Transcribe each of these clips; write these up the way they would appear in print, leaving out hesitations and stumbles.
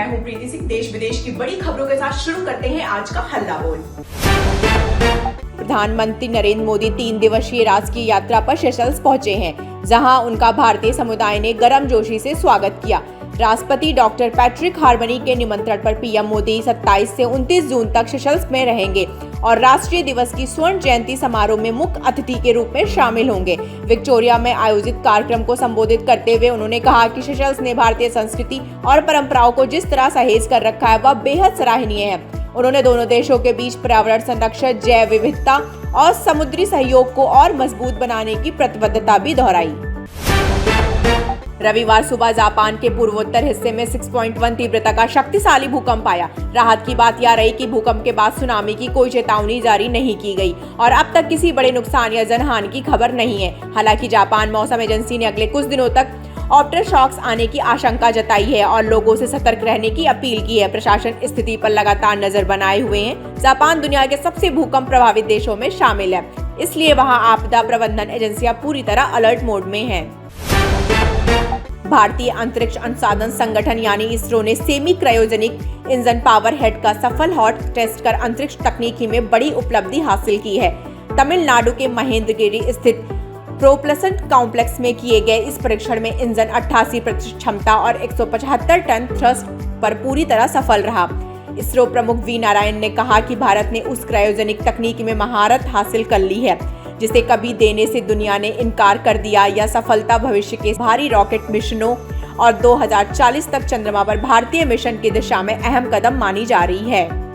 हूं प्रीति सिंह। देश विदेश की बड़ी खबरों के साथ शुरू करते हैं आज का हल्ला बोल। प्रधानमंत्री नरेंद्र मोदी 3 दिवसीय राजकीय यात्रा पर सेशल्स पहुंचे हैं, जहां उनका भारतीय समुदाय ने गर्मजोशी से स्वागत किया। राष्ट्रपति डॉक्टर पैट्रिक हार्मनी के निमंत्रण पर पीएम मोदी 27 से 29 जून तक सेशल्स में रहेंगे और राष्ट्रीय दिवस की स्वर्ण जयंती समारोह में मुख्य अतिथि के रूप में शामिल होंगे। विक्टोरिया में आयोजित कार्यक्रम को संबोधित करते हुए उन्होंने कहा कि सेशल्स ने भारतीय संस्कृति और परंपराओं को जिस तरह सहेज कर रखा है वह बेहद सराहनीय है। उन्होंने दोनों देशों के बीच पर्यावरण संरक्षण, जैव विविधता और समुद्री सहयोग को और मजबूत बनाने की प्रतिबद्धता भी दोहराई। रविवार सुबह जापान के पूर्वोत्तर हिस्से में 6.1 तीव्रता का शक्तिशाली भूकंप आया। राहत की बात यह रही कि भूकंप के बाद सुनामी की कोई चेतावनी जारी नहीं की गई और अब तक किसी बड़े नुकसान या जनहानि की खबर नहीं है। हालांकि जापान मौसम एजेंसी ने अगले कुछ दिनों तक आफ्टर शॉक्स आने की आशंका जताई है और लोगों से सतर्क रहने की अपील की है। प्रशासन स्थिति पर लगातार नजर बनाए हुए है। जापान दुनिया के सबसे भूकंप प्रभावित देशों में शामिल है, इसलिए वहां आपदा प्रबंधन एजेंसियां पूरी तरह अलर्ट मोड में हैं। भारतीय अंतरिक्ष अनुसंधान संगठन यानी इसरो ने semi cryogenic engine power head का सफल हॉट टेस्ट कर अंतरिक्ष तकनीकी में बड़ी उपलब्धि हासिल की है। तमिलनाडु के महेंद्रगिरी स्थित प्रोपल्शन कॉम्प्लेक्स में किए गए इस परीक्षण में इंजन 88% क्षमता और 175 टन थ्रस्ट पर पूरी तरह सफल रहा। इसरो प्रमुख वी नारायण ने कहा कि भारत ने उस क्रायोजेनिक तकनीक में महारत हासिल कर ली है जिसे कभी देने से दुनिया ने इनकार कर दिया। यह सफलता भविष्य के भारी रॉकेट मिशनों और 2040 तक चंद्रमा पर भारतीय मिशन की दिशा में अहम कदम मानी जा रही है।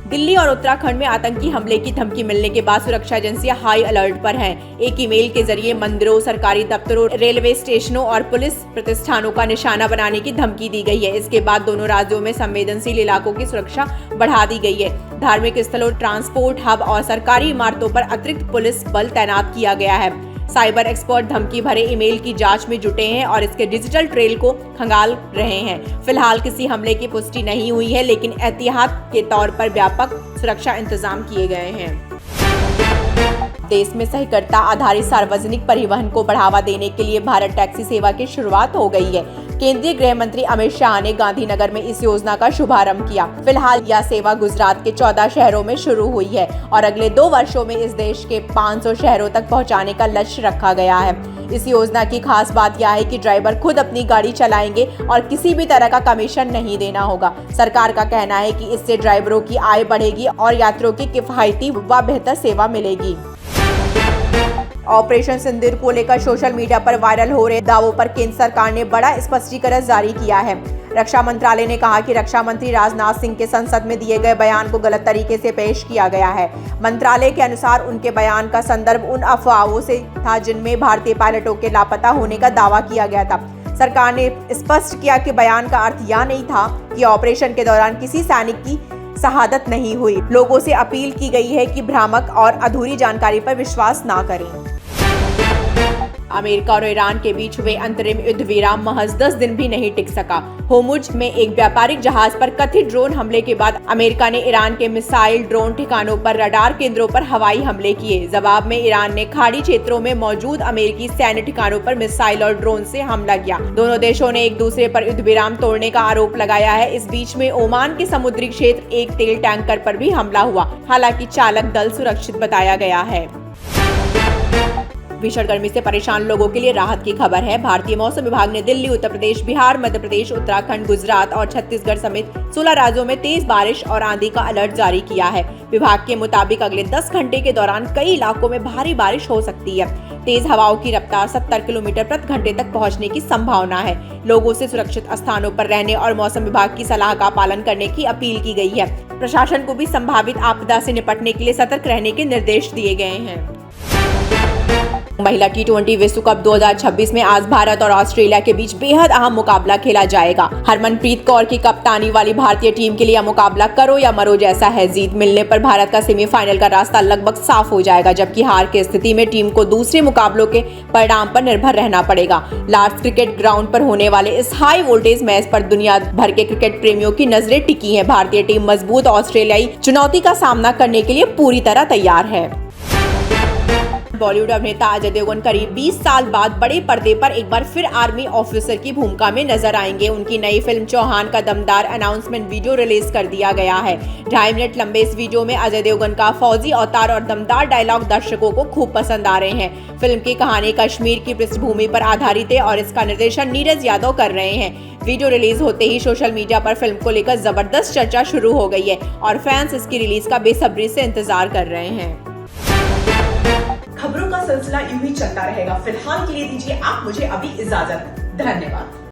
दिल्ली और उत्तराखंड में आतंकी हमले की धमकी मिलने के बाद सुरक्षा एजेंसियां हाई अलर्ट पर हैं। एक ईमेल के जरिए मंदिरों, सरकारी दफ्तरों, रेलवे स्टेशनों और पुलिस प्रतिष्ठानों का निशाना बनाने की धमकी दी गई है। इसके बाद दोनों राज्यों में संवेदनशील इलाकों की सुरक्षा बढ़ा दी गई है। धार्मिक स्थलों, ट्रांसपोर्ट हब और सरकारी इमारतों पर अतिरिक्त पुलिस बल तैनात किया गया है। साइबर एक्सपर्ट धमकी भरे ईमेल की जांच में जुटे हैं और इसके डिजिटल ट्रेल को खंगाल रहे हैं। फिलहाल किसी हमले की पुष्टि नहीं हुई है, लेकिन एहतियात के तौर पर व्यापक सुरक्षा इंतजाम किए गए हैं। देश में सहकारिता आधारित सार्वजनिक परिवहन को बढ़ावा देने के लिए भारत टैक्सी सेवा की शुरुआत हो गई है। केंद्रीय गृह मंत्री अमित शाह ने गांधीनगर में इस योजना का शुभारंभ किया। फिलहाल यह सेवा गुजरात के 14 शहरों में शुरू हुई है और अगले 2 वर्षों में इस देश के 500 शहरों तक पहुंचाने का लक्ष्य रखा गया है। इस योजना की खास बात यह है कि ड्राइवर खुद अपनी गाड़ी चलाएंगे और किसी भी तरह का कमीशन नहीं देना होगा। सरकार का कहना है कि इससे ड्राइवरों की आय बढ़ेगी और यात्रियों की किफायती व बेहतर सेवा मिलेगी। ऑपरेशन सिंदूर को लेकर सोशल मीडिया पर वायरल हो रहे दावों पर केंद्र सरकार ने बड़ा स्पष्टीकरण जारी किया है। रक्षा मंत्रालय ने कहा कि रक्षा मंत्री राजनाथ सिंह के संसद में दिए गए बयान को गलत तरीके से पेश किया गया है। मंत्रालय के अनुसार उनके बयान का संदर्भ उन अफवाहों से था जिनमें भारतीय पायलटों के लापता होने का दावा किया गया था। सरकार ने स्पष्ट किया कि बयान का अर्थ यह नहीं था कि ऑपरेशन के दौरान किसी सैनिक की शहादत नहीं हुई। लोगों से अपील की गई है कि भ्रामक और अधूरी जानकारी पर विश्वास न करें। अमेरिका और ईरान के बीच हुए अंतरिम युद्ध विराम महज 10 दिन भी नहीं टिक सका। होर्मुज में एक व्यापारिक जहाज पर कथित ड्रोन हमले के बाद अमेरिका ने ईरान के मिसाइल ड्रोन ठिकानों पर रडार केंद्रों पर हवाई हमले किए। जवाब में ईरान ने खाड़ी क्षेत्रों में मौजूद अमेरिकी सैन्य ठिकानों पर मिसाइल और ड्रोन से हमला किया। दोनों देशों ने एक दूसरे पर युद्ध विराम तोड़ने का आरोप लगाया है। इस बीच में ओमान के समुद्री क्षेत्र एक तेल टैंकर पर भी हमला हुआ। हालांकि चालक दल सुरक्षित बताया गया है। भीषण गर्मी से परेशान लोगों के लिए राहत की खबर है। भारतीय मौसम विभाग ने दिल्ली, उत्तर प्रदेश, बिहार, मध्य प्रदेश, उत्तराखंड, गुजरात और छत्तीसगढ़ समेत 16 राज्यों में तेज बारिश और आंधी का अलर्ट जारी किया है। विभाग के मुताबिक अगले 10 घंटे के दौरान कई इलाकों में भारी बारिश हो सकती है। तेज हवाओं की रफ्तार 70 किलोमीटर प्रति घंटे तक पहुंचने की संभावना है। लोगों से सुरक्षित स्थानों पर रहने और मौसम विभाग की सलाह का पालन करने की अपील की गई है। प्रशासन को भी संभावित आपदा से निपटने के लिए सतर्क रहने के निर्देश दिए गए हैं। महिला टी20 विश्व कप 2026 में आज भारत और ऑस्ट्रेलिया के बीच बेहद अहम मुकाबला खेला जाएगा। हरमनप्रीत कौर की कप्तानी वाली भारतीय टीम के लिए यह मुकाबला करो या मरो जैसा है। जीत मिलने पर भारत का सेमीफाइनल का रास्ता लगभग साफ हो जाएगा, जबकि हार की स्थिति में टीम को दूसरे मुकाबलों के परिणाम पर निर्भर रहना पड़ेगा। लॉर्ड्स क्रिकेट ग्राउंड पर होने वाले इस हाई वोल्टेज मैच पर दुनिया भर के क्रिकेट प्रेमियों की नजरें टिकी हैं। भारतीय टीम मजबूत ऑस्ट्रेलियाई चुनौती का सामना करने के लिए पूरी तरह तैयार है। बॉलीवुड अभिनेता अजय देवगन करीब 20 साल बाद बड़े पर्दे पर एक बार फिर आर्मी ऑफिसर की भूमिका में नजर आएंगे। उनकी नई फिल्म चौहान का दमदार अनाउंसमेंट वीडियो रिलीज कर दिया गया है। 2.5 मिनट लंबे इस वीडियो में अजय देवगन का फौजी अवतार और दमदार डायलॉग दर्शकों को खूब पसंद आ रहे हैं। फिल्म की कहानी कश्मीर की पृष्ठभूमि पर आधारित है और इसका निर्देशन नीरज यादव कर रहे हैं। वीडियो रिलीज होते ही सोशल मीडिया पर फिल्म को लेकर जबरदस्त चर्चा शुरू हो गई है और फैंस इसकी रिलीज का बेसब्री से इंतजार कर रहे हैं। खबरों का सिलसिला यूं ही चलता रहेगा। फिलहाल के लिए दीजिए आप मुझे अभी इजाजत। धन्यवाद।